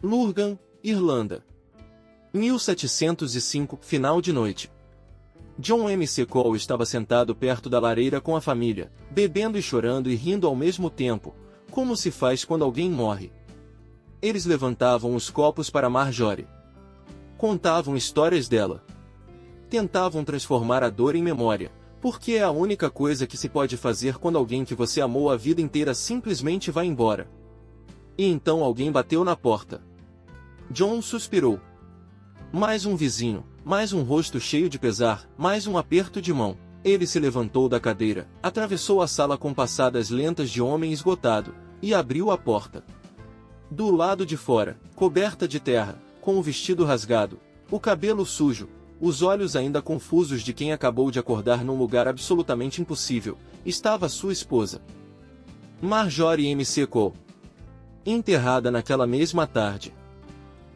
Lurgan, Irlanda. 1705, final de noite. John McCall estava sentado perto da lareira com a família, bebendo e chorando e rindo ao mesmo tempo, como se faz quando alguém morre. Eles levantavam os copos para Marjorie. Contavam histórias dela. Tentavam transformar a dor em memória, porque é a única coisa que se pode fazer quando alguém que você amou a vida inteira simplesmente vai embora. E então alguém bateu na porta. John suspirou. Mais um vizinho, mais um rosto cheio de pesar, mais um aperto de mão. Ele se levantou da cadeira, atravessou a sala com passadas lentas de homem esgotado, e abriu a porta. Do lado de fora, coberta de terra, com o vestido rasgado, o cabelo sujo, os olhos ainda confusos de quem acabou de acordar num lugar absolutamente impossível, estava sua esposa. Marjorie McCall. Enterrada naquela mesma tarde.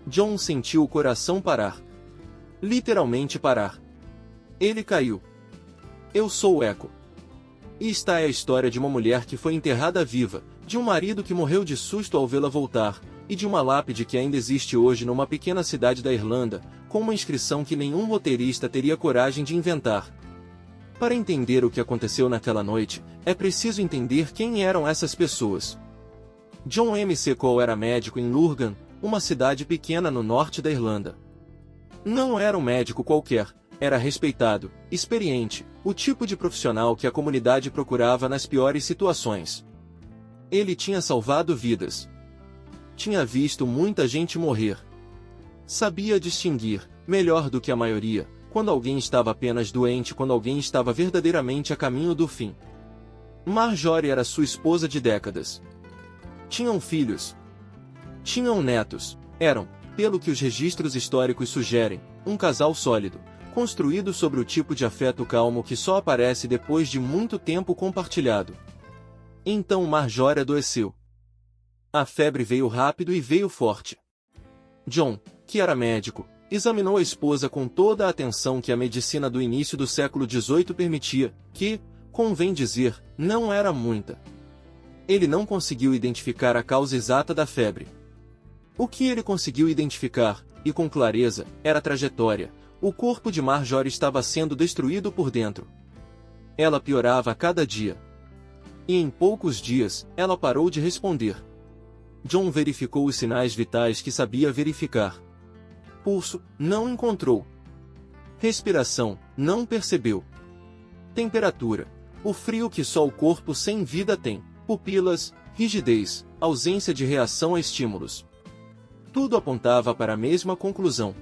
John sentiu o coração parar. Literalmente parar. Ele caiu. Eu sou o Echo. E esta é a história de uma mulher que foi enterrada viva, de um marido que morreu de susto ao vê-la voltar, e de uma lápide que ainda existe hoje numa pequena cidade da Irlanda, com uma inscrição que nenhum roteirista teria coragem de inventar. Para entender o que aconteceu naquela noite, é preciso entender quem eram essas pessoas. John McCall era médico em Lurgan, uma cidade pequena no norte da Irlanda. Não era um médico qualquer, era respeitado, experiente, o tipo de profissional que a comunidade procurava nas piores situações. Ele tinha salvado vidas. Tinha visto muita gente morrer. Sabia distinguir, melhor do que a maioria, quando alguém estava apenas doente e quando alguém estava verdadeiramente a caminho do fim. Marjorie era sua esposa de décadas. Tinham filhos. Tinham netos. Eram, pelo que os registros históricos sugerem, um casal sólido, construído sobre o tipo de afeto calmo que só aparece depois de muito tempo compartilhado. Então Marjorie adoeceu. A febre veio rápido e veio forte. John, que era médico, examinou a esposa com toda a atenção que a medicina do início do século XVIII permitia, que, convém dizer, não era muita. Ele não conseguiu identificar a causa exata da febre. O que ele conseguiu identificar, e com clareza, era a trajetória. O corpo de Marjorie estava sendo destruído por dentro. Ela piorava a cada dia. E em poucos dias, ela parou de responder. John verificou os sinais vitais que sabia verificar. Pulso, não encontrou. Respiração, não percebeu. Temperatura, o frio que só o corpo sem vida tem. Pupilas, rigidez, ausência de reação a estímulos. Tudo apontava para a mesma conclusão.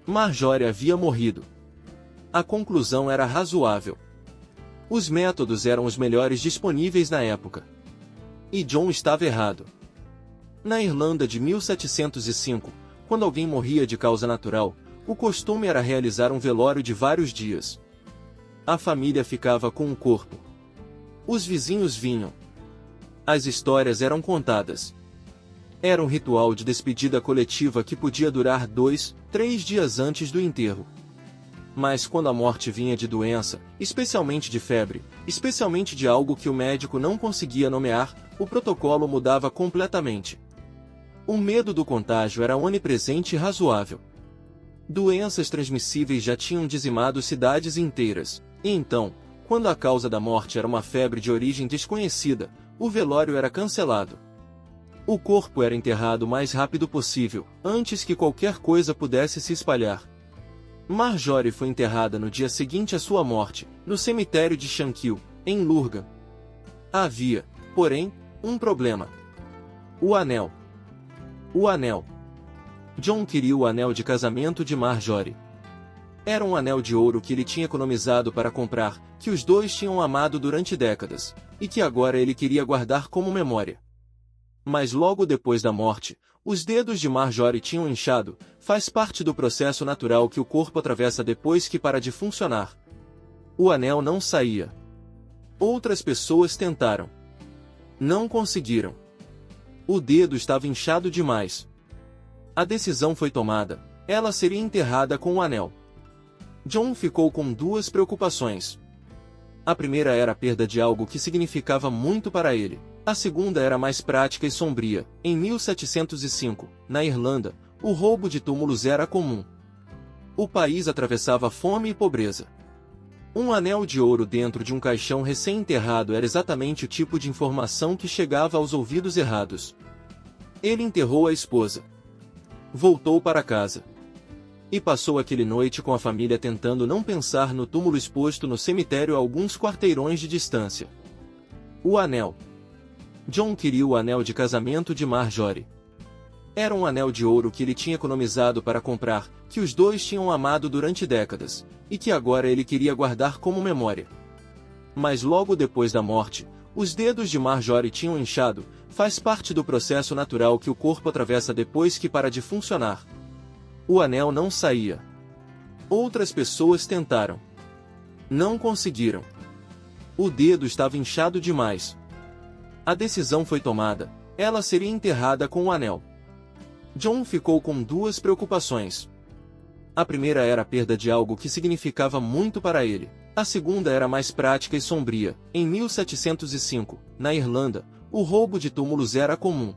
Marjorie havia morrido. A conclusão era razoável. Os métodos eram os melhores disponíveis na época. E John estava errado. Na Irlanda de 1705, quando alguém morria de causa natural, o costume era realizar um velório de vários dias. A família ficava com o corpo. Os vizinhos vinham. As histórias eram contadas. Era um ritual de despedida coletiva que podia durar 2, 3 dias antes do enterro. Mas quando a morte vinha de doença, especialmente de febre, especialmente de algo que o médico não conseguia nomear, o protocolo mudava completamente. O medo do contágio era onipresente e razoável. Doenças transmissíveis já tinham dizimado cidades inteiras, e então, quando a causa da morte era uma febre de origem desconhecida, o velório era cancelado. O corpo era enterrado o mais rápido possível, antes que qualquer coisa pudesse se espalhar. Marjorie foi enterrada no dia seguinte à sua morte, no cemitério de Shankill, em Lurgan. Havia, porém, um problema. O anel. O anel. John queria o anel de casamento de Marjorie. Era um anel de ouro que ele tinha economizado para comprar, que os dois tinham amado durante décadas, e que agora ele queria guardar como memória. Mas logo depois da morte, os dedos de Marjorie tinham inchado, faz parte do processo natural que o corpo atravessa depois que para de funcionar. O anel não saía. Outras pessoas tentaram. Não conseguiram. O dedo estava inchado demais. A decisão foi tomada, ela seria enterrada com o anel. John ficou com duas preocupações. A primeira era a perda de algo que significava muito para ele. A segunda era mais prática e sombria. Em 1705, na Irlanda, o roubo de túmulos era comum. O país atravessava fome e pobreza. Um anel de ouro dentro de um caixão recém-enterrado era exatamente o tipo de informação que chegava aos ouvidos errados. Ele enterrou a esposa. Voltou para casa. E passou aquela noite com a família tentando não pensar no túmulo exposto no cemitério a alguns quarteirões de distância. O anel. John queria o anel de casamento de Marjorie. Era um anel de ouro que ele tinha economizado para comprar, que os dois tinham amado durante décadas, e que agora ele queria guardar como memória. Mas logo depois da morte, os dedos de Marjorie tinham inchado, faz parte do processo natural que o corpo atravessa depois que para de funcionar. O anel não saía. Outras pessoas tentaram. Não conseguiram. O dedo estava inchado demais. A decisão foi tomada, ela seria enterrada com o anel. John ficou com duas preocupações. A primeira era a perda de algo que significava muito para ele. A segunda era mais prática e sombria. Em 1705, na Irlanda, o roubo de túmulos era comum.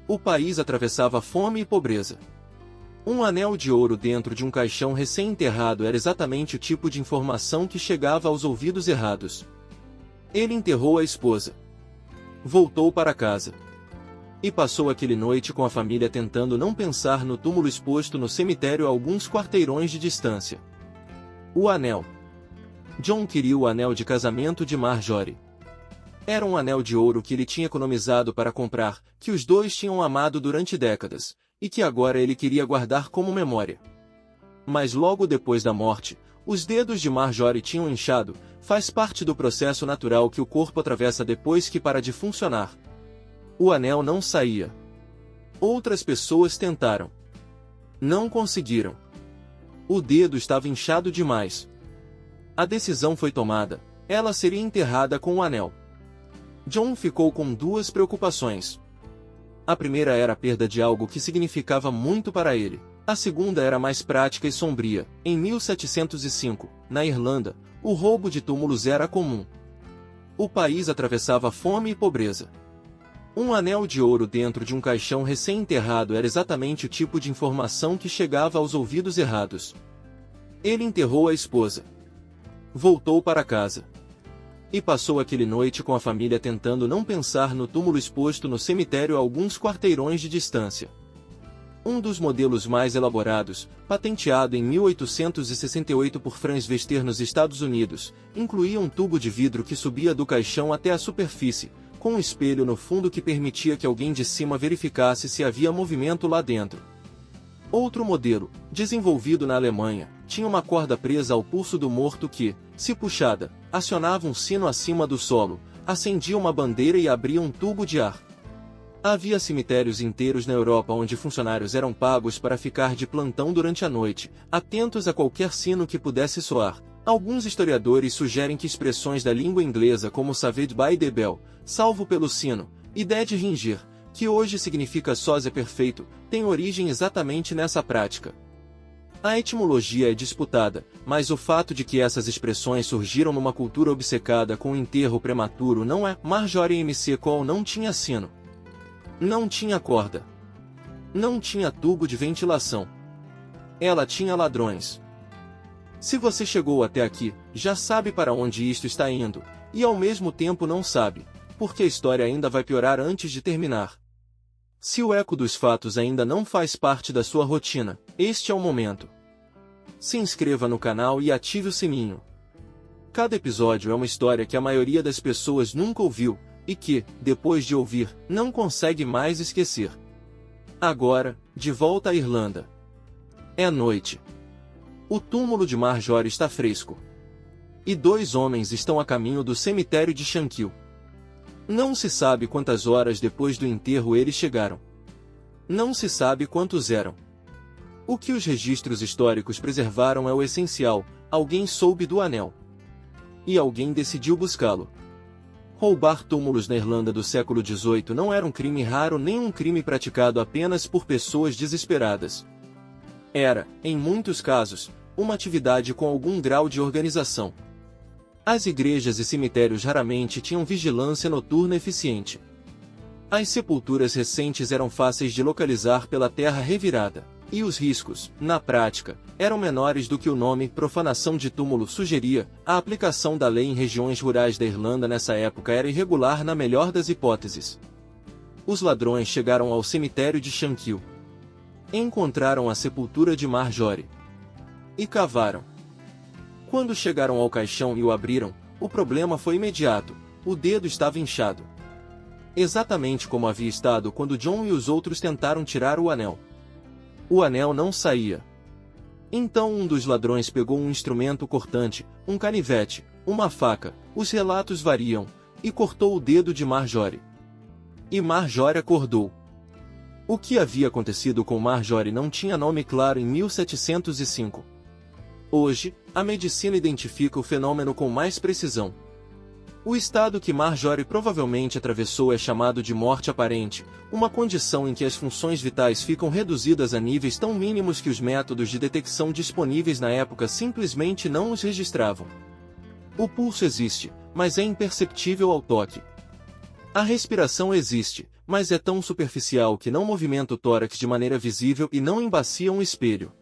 O país atravessava fome e pobreza. Um anel de ouro dentro de um caixão recém-enterrado era exatamente o tipo de informação que chegava aos ouvidos errados. Ele enterrou a esposa. Voltou para casa. E passou aquela noite com a família tentando não pensar no túmulo exposto no cemitério a alguns quarteirões de distância. O anel. John queria o anel de casamento de Marjorie. Era um anel de ouro que ele tinha economizado para comprar, que os dois tinham amado durante décadas, e que agora ele queria guardar como memória. Mas logo depois da morte, os dedos de Marjorie tinham inchado, faz parte do processo natural que o corpo atravessa depois que para de funcionar. O anel não saía. Outras pessoas tentaram. Não conseguiram. O dedo estava inchado demais. A decisão foi tomada, ela seria enterrada com o anel. John ficou com duas preocupações. A primeira era a perda de algo que significava muito para ele. A segunda era mais prática e sombria. Em 1705, na Irlanda, o roubo de túmulos era comum. O país atravessava fome e pobreza. Um anel de ouro dentro de um caixão recém-enterrado era exatamente o tipo de informação que chegava aos ouvidos errados. Ele enterrou a esposa. Voltou para casa. E passou aquela noite com a família tentando não pensar no túmulo exposto no cemitério a alguns quarteirões de distância. Um dos modelos mais elaborados, patenteado em 1868 por Franz Wester nos Estados Unidos, incluía um tubo de vidro que subia do caixão até a superfície, com um espelho no fundo que permitia que alguém de cima verificasse se havia movimento lá dentro. Outro modelo, desenvolvido na Alemanha, tinha uma corda presa ao pulso do morto que, se puxada, acionava um sino acima do solo, acendia uma bandeira e abria um tubo de ar. Havia cemitérios inteiros na Europa onde funcionários eram pagos para ficar de plantão durante a noite, atentos a qualquer sino que pudesse soar. Alguns historiadores sugerem que expressões da língua inglesa como saved by the bell, salvo pelo sino, e dead ringir, que hoje significa sósia perfeito, têm origem exatamente nessa prática. A etimologia é disputada, mas o fato de que essas expressões surgiram numa cultura obcecada com o enterro prematuro não é. Marjorie M.C. Cole não tinha sino. Não tinha corda. Não tinha tubo de ventilação. Ela tinha ladrões. Se você chegou até aqui, já sabe para onde isto está indo, e ao mesmo tempo não sabe, porque a história ainda vai piorar antes de terminar. Se o eco dos fatos ainda não faz parte da sua rotina, este é o momento. Se inscreva no canal e ative o sininho. Cada episódio é uma história que a maioria das pessoas nunca ouviu, e que, depois de ouvir, não consegue mais esquecer. Agora, de volta à Irlanda. É noite. O túmulo de Marjorie está fresco. E dois homens estão a caminho do cemitério de Shankill. Não se sabe quantas horas depois do enterro eles chegaram. Não se sabe quantos eram. O que os registros históricos preservaram é o essencial: alguém soube do anel. E alguém decidiu buscá-lo. Roubar túmulos na Irlanda do século XVIII não era um crime raro nem um crime praticado apenas por pessoas desesperadas. Era, em muitos casos, uma atividade com algum grau de organização. As igrejas e cemitérios raramente tinham vigilância noturna eficiente. As sepulturas recentes eram fáceis de localizar pela terra revirada, e os riscos, na prática, eram menores do que o nome profanação de túmulo sugeria. A aplicação da lei em regiões rurais da Irlanda nessa época era irregular na melhor das hipóteses. Os ladrões chegaram ao cemitério de Shankill. Encontraram a sepultura de Marjorie. E cavaram. Quando chegaram ao caixão e o abriram, o problema foi imediato: o dedo estava inchado. Exatamente como havia estado quando John e os outros tentaram tirar o anel. O anel não saía. Então um dos ladrões pegou um instrumento cortante, um canivete, uma faca, os relatos variam, e cortou o dedo de Marjorie. E Marjorie acordou. O que havia acontecido com Marjorie não tinha nome claro em 1705. Hoje, a medicina identifica o fenômeno com mais precisão. O estado que Marjorie provavelmente atravessou é chamado de morte aparente, uma condição em que as funções vitais ficam reduzidas a níveis tão mínimos que os métodos de detecção disponíveis na época simplesmente não os registravam. O pulso existe, mas é imperceptível ao toque. A respiração existe, mas é tão superficial que não movimenta o tórax de maneira visível e não embacia um espelho.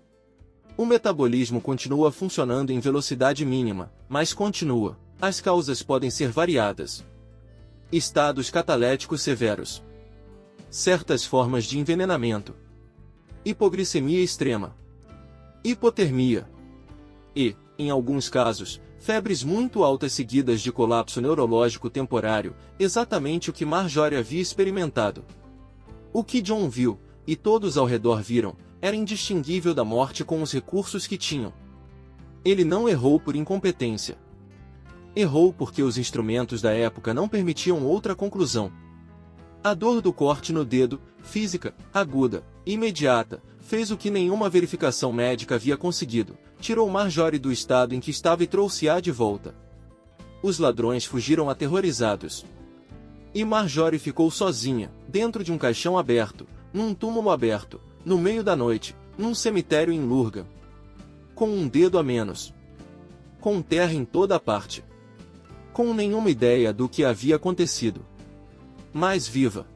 O metabolismo continua funcionando em velocidade mínima, mas continua. As causas podem ser variadas. Estados cataléticos severos. Certas formas de envenenamento. Hipoglicemia extrema. Hipotermia. E, em alguns casos, febres muito altas seguidas de colapso neurológico temporário, exatamente o que Marjorie havia experimentado. O que John viu, e todos ao redor viram, era indistinguível da morte com os recursos que tinham. Ele não errou por incompetência. Errou porque os instrumentos da época não permitiam outra conclusão. A dor do corte no dedo, física, aguda, imediata, fez o que nenhuma verificação médica havia conseguido: tirou Marjorie do estado em que estava e trouxe-a de volta. Os ladrões fugiram aterrorizados. E Marjorie ficou sozinha, dentro de um caixão aberto, num túmulo aberto, no meio da noite, num cemitério em Lurgan. Com um dedo a menos. Com terra em toda a parte. Com nenhuma ideia do que havia acontecido. Mas viva.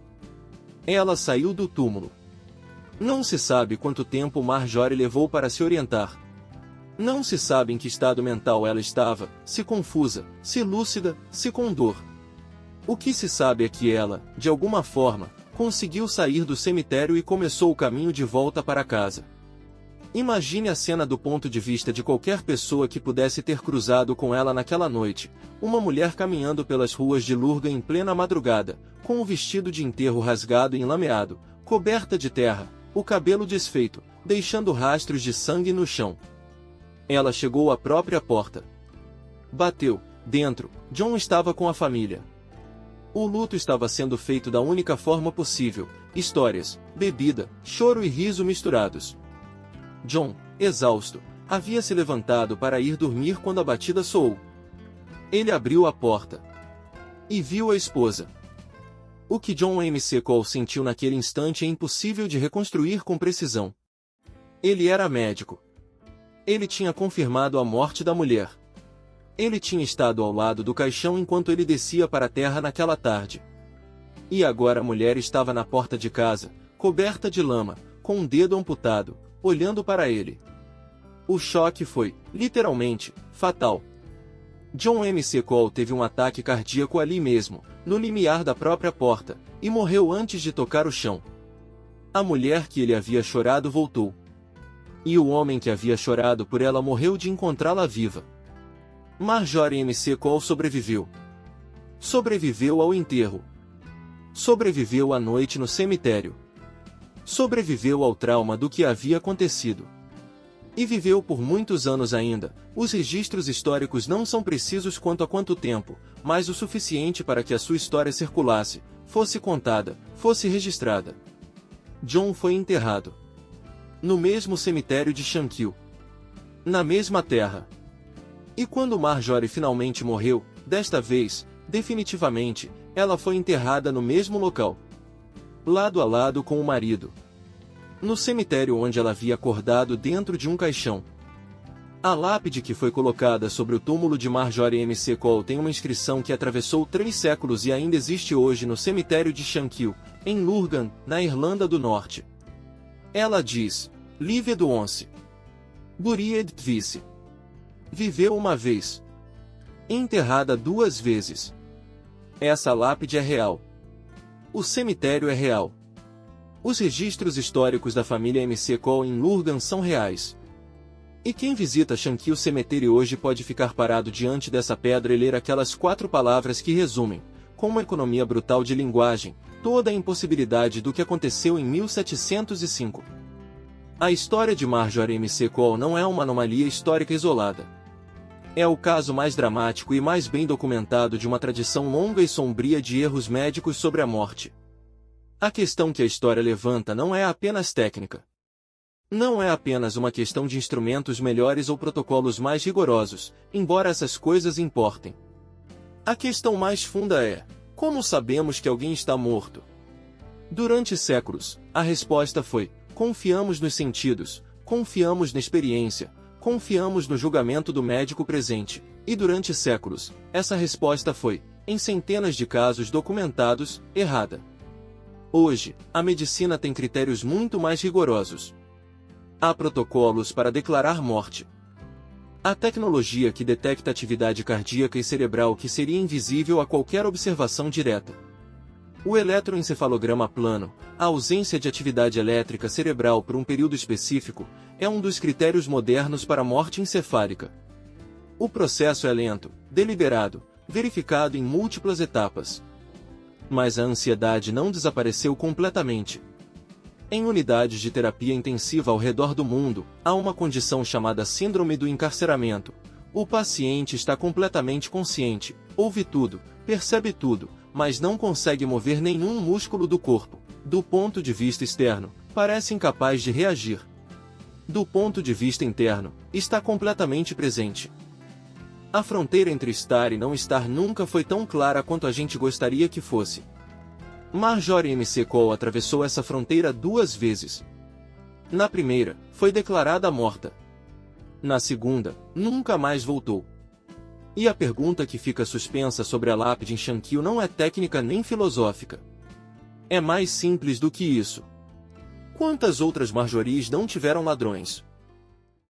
Ela saiu do túmulo. Não se sabe quanto tempo Marjorie levou para se orientar. Não se sabe em que estado mental ela estava, se confusa, se lúcida, se com dor. O que se sabe é que ela, de alguma forma, conseguiu sair do cemitério e começou o caminho de volta para casa. Imagine a cena do ponto de vista de qualquer pessoa que pudesse ter cruzado com ela naquela noite: uma mulher caminhando pelas ruas de Lurgan em plena madrugada, com o vestido de enterro rasgado e enlameado, coberta de terra, o cabelo desfeito, deixando rastros de sangue no chão. Ela chegou à própria porta. Bateu. Dentro, John estava com a família. O luto estava sendo feito da única forma possível: histórias, bebida, choro e riso misturados. John, exausto, havia se levantado para ir dormir quando a batida soou. Ele abriu a porta. E viu a esposa. O que John M.C. Cole sentiu naquele instante é impossível de reconstruir com precisão. Ele era médico. Ele tinha confirmado a morte da mulher. Ele tinha estado ao lado do caixão enquanto ele descia para a terra naquela tarde. E agora a mulher estava na porta de casa, coberta de lama, com um dedo amputado, olhando para ele. O choque foi, literalmente, fatal. John M.C. Cole teve um ataque cardíaco ali mesmo, no limiar da própria porta, e morreu antes de tocar o chão. A mulher que ele havia chorado voltou. E o homem que havia chorado por ela morreu de encontrá-la viva. Marjorie M.C. Cole sobreviveu. Sobreviveu ao enterro. Sobreviveu à noite no cemitério. Sobreviveu ao trauma do que havia acontecido. E viveu por muitos anos ainda. Os registros históricos não são precisos quanto a quanto tempo, mas o suficiente para que a sua história circulasse, fosse contada, fosse registrada. John foi enterrado. No mesmo cemitério de Shankill. Na mesma terra. E quando Marjorie finalmente morreu, desta vez, definitivamente, ela foi enterrada no mesmo local. Lado a lado com o marido. No cemitério onde ela havia acordado dentro de um caixão. A lápide que foi colocada sobre o túmulo de Marjorie McCall tem uma inscrição que atravessou 3 séculos e ainda existe hoje no cemitério de Shankill, em Lurgan, na Irlanda do Norte. Ela diz: Live do once. Buried vice. Viveu uma vez. Enterrada 2 vezes. Essa lápide é real. O cemitério é real. Os registros históricos da família McCall em Lurgan são reais. E quem visita Shankill Cemetery hoje pode ficar parado diante dessa pedra e ler aquelas 4 palavras que resumem, com uma economia brutal de linguagem, toda a impossibilidade do que aconteceu em 1705. A história de Marjorie McCall não é uma anomalia histórica isolada. É o caso mais dramático e mais bem documentado de uma tradição longa e sombria de erros médicos sobre a morte. A questão que a história levanta não é apenas técnica. Não é apenas uma questão de instrumentos melhores ou protocolos mais rigorosos, embora essas coisas importem. A questão mais funda é: como sabemos que alguém está morto? Durante séculos, a resposta foi: confiamos nos sentidos, confiamos na experiência, confiamos no julgamento do médico presente. E durante séculos, essa resposta foi, em centenas de casos documentados, errada. Hoje, a medicina tem critérios muito mais rigorosos. Há protocolos para declarar morte. Há tecnologia que detecta atividade cardíaca e cerebral que seria invisível a qualquer observação direta. O eletroencefalograma plano, a ausência de atividade elétrica cerebral por um período específico, é um dos critérios modernos para morte encefálica. O processo é lento, deliberado, verificado em múltiplas etapas. Mas a ansiedade não desapareceu completamente. Em unidades de terapia intensiva ao redor do mundo, há uma condição chamada síndrome do encarceramento. O paciente está completamente consciente, ouve tudo, percebe tudo, mas não consegue mover nenhum músculo do corpo. Do ponto de vista externo, parece incapaz de reagir. Do ponto de vista interno, está completamente presente. A fronteira entre estar e não estar nunca foi tão clara quanto a gente gostaria que fosse. Marjorie McCall atravessou essa fronteira 2 vezes. Na primeira, foi declarada morta. Na segunda, nunca mais voltou. E a pergunta que fica suspensa sobre a lápide em Shankill não é técnica nem filosófica. É mais simples do que isso. Quantas outras Marjories não tiveram ladrões?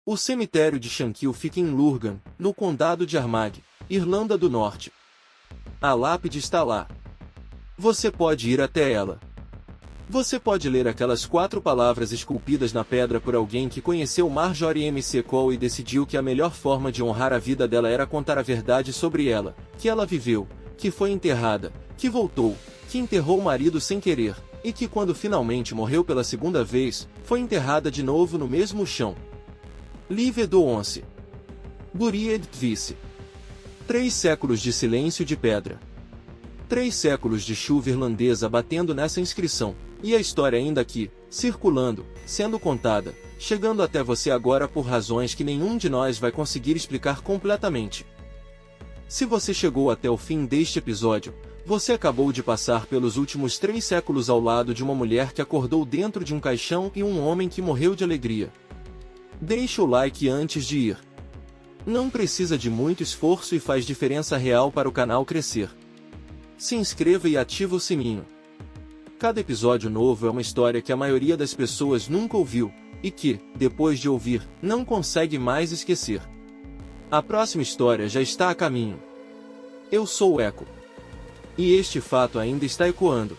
O cemitério de Shankill fica em Lurgan, no condado de Armagh, Irlanda do Norte. A lápide está lá. Você pode ir até ela. Você pode ler aquelas 4 palavras esculpidas na pedra por alguém que conheceu Marjorie McCall e decidiu que a melhor forma de honrar a vida dela era contar a verdade sobre ela, que ela viveu, que foi enterrada, que voltou, que enterrou o marido sem querer, e que quando finalmente morreu pela 2ª vez, foi enterrada de novo no mesmo chão. Live do once. Buried vice. 3 séculos de silêncio de pedra. 3 séculos de chuva irlandesa batendo nessa inscrição, e a história ainda aqui, circulando, sendo contada, chegando até você agora por razões que nenhum de nós vai conseguir explicar completamente. Se você chegou até o fim deste episódio, você acabou de passar pelos últimos 3 séculos ao lado de uma mulher que acordou dentro de um caixão e um homem que morreu de alegria. Deixe o like antes de ir. Não precisa de muito esforço e faz diferença real para o canal crescer. Se inscreva e ativa o sininho. Cada episódio novo é uma história que a maioria das pessoas nunca ouviu, e que, depois de ouvir, não consegue mais esquecer. A próxima história já está a caminho. Eu sou o Eco. E este fato ainda está ecoando.